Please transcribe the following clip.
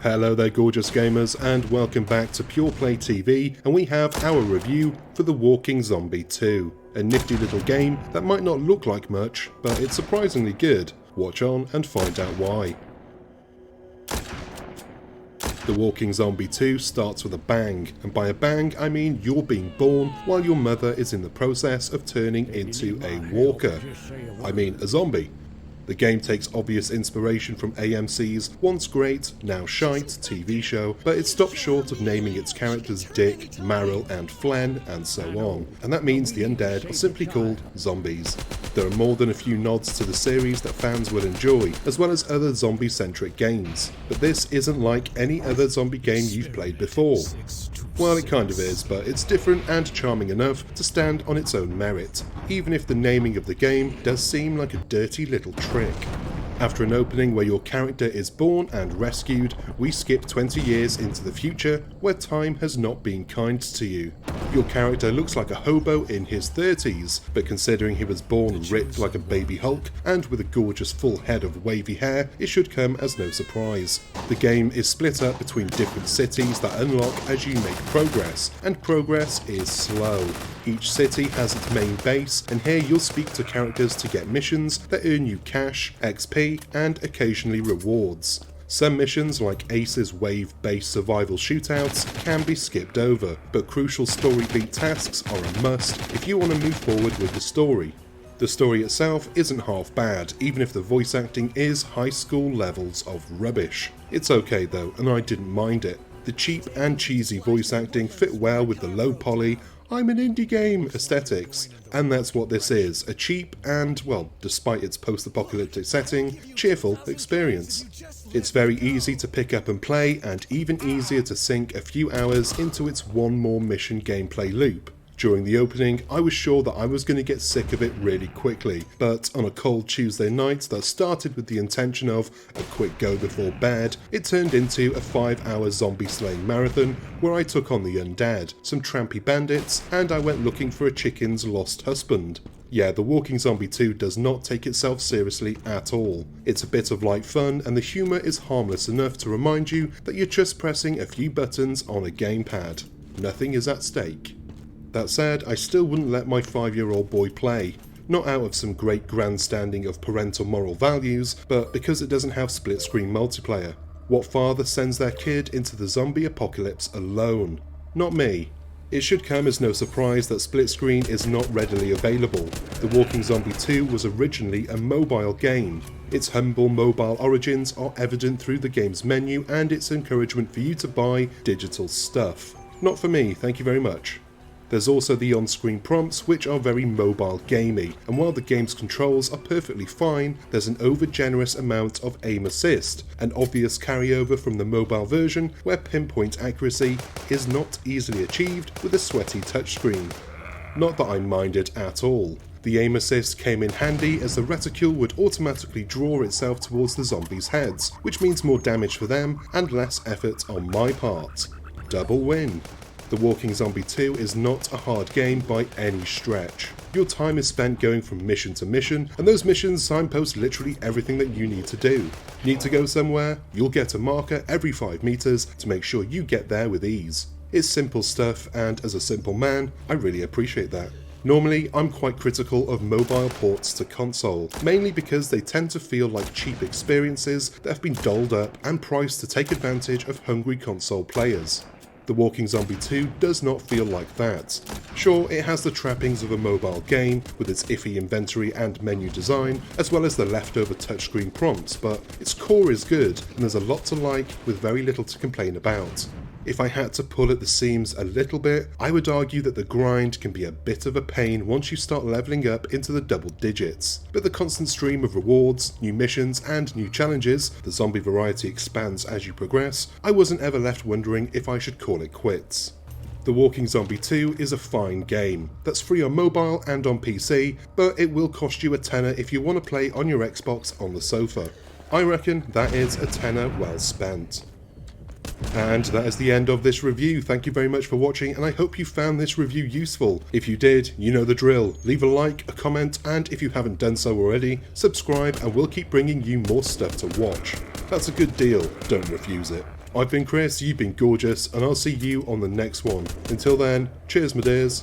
Hello there gorgeous gamers and welcome back to Pure Play TV, and we have our review for The Walking Zombie 2. A nifty little game that might not look like much, but it's surprisingly good. Watch on and find out why. The Walking Zombie 2 starts with a bang, and by a bang I mean you're being born while your mother is in the process of turning into a walker. I mean a zombie. The game takes obvious inspiration from AMC's once great, now shite TV show, but it stops short of naming its characters Dick, Meryl and Flen and so on, and that means the undead are simply called zombies. There are more than a few nods to the series that fans will enjoy, as well as other zombie-centric games, but this isn't like any other zombie game you've played before. Well, it kind of is, but it's different and charming enough to stand on its own merit, even if the naming of the game does seem like a dirty little trick. After an opening where your character is born and rescued, we skip 20 years into the future where time has not been kind to you. Your character looks like a hobo in his 30s, but considering he was born ripped like a baby Hulk and with a gorgeous full head of wavy hair, it should come as no surprise. The game is split up between different cities that unlock as you make progress, and progress is slow. Each city has its main base, and here you'll speak to characters to get missions that earn you cash, XP, and occasionally rewards. Some missions, like Ace's wave-based survival shootouts, can be skipped over, but crucial story beat tasks are a must if you want to move forward with the story. The story itself isn't half bad, even if the voice acting is high school levels of rubbish. It's okay though, and I didn't mind it. The cheap and cheesy voice acting fit well with the low poly, I'm an indie game aesthetics, and that's what this is, a cheap and, well, despite its post-apocalyptic setting, cheerful experience. It's very easy to pick up and play, and even easier to sink a few hours into its one more mission gameplay loop. During the opening, I was sure that I was going to get sick of it really quickly, but on a cold Tuesday night that started with the intention of a quick go before bed, it turned into a 5-hour zombie slaying marathon where I took on the undead, some trampy bandits, and I went looking for a chicken's lost husband. Yeah, The Walking Zombie 2 does not take itself seriously at all. It's a bit of light fun, and the humour is harmless enough to remind you that you're just pressing a few buttons on a gamepad. Nothing is at stake. That said, I still wouldn't let my 5-year-old boy play. Not out of some great grandstanding of parental moral values, but because it doesn't have split-screen multiplayer. What father sends their kid into the zombie apocalypse alone? Not me. It should come as no surprise that split screen is not readily available. The Walking Zombie 2 was originally a mobile game. Its humble mobile origins are evident through the game's menu and its encouragement for you to buy digital stuff. Not for me, thank you very much. There's also the on-screen prompts, which are very mobile gamey, and while the game's controls are perfectly fine, there's an over-generous amount of aim assist, an obvious carryover from the mobile version where pinpoint accuracy is not easily achieved with a sweaty touchscreen. Not that I minded at all. The aim assist came in handy as the reticule would automatically draw itself towards the zombies' heads, which means more damage for them and less effort on my part. Double win. The Walking Zombie 2 is not a hard game by any stretch. Your time is spent going from mission to mission, and those missions signpost literally everything that you need to do. Need to go somewhere? You'll get a marker every 5 meters to make sure you get there with ease. It's simple stuff, and as a simple man, I really appreciate that. Normally, I'm quite critical of mobile ports to console, mainly because they tend to feel like cheap experiences that have been dolled up and priced to take advantage of hungry console players. The Walking Zombie 2 does not feel like that. Sure, it has the trappings of a mobile game, with its iffy inventory and menu design, as well as the leftover touchscreen prompts, but its core is good, and there's a lot to like with very little to complain about. If I had to pull at the seams a little bit, I would argue that the grind can be a bit of a pain once you start leveling up into the double digits. But the constant stream of rewards, new missions and new challenges, the zombie variety expands as you progress, I wasn't ever left wondering if I should call it quits. The Walking Zombie 2 is a fine game, that's free on mobile and on PC, but it will cost you a tenner if you want to play on your Xbox on the sofa. I reckon that is a tenner well spent. And that is the end of this review. Thank you very much for watching, and I hope you found this review useful. If you did, you know the drill. Leave a like, a comment, and if you haven't done so already, subscribe, and we'll keep bringing you more stuff to watch. That's a good deal, don't refuse it. I've been Chris, you've been gorgeous, and I'll see you on the next one. Until then, cheers my dears.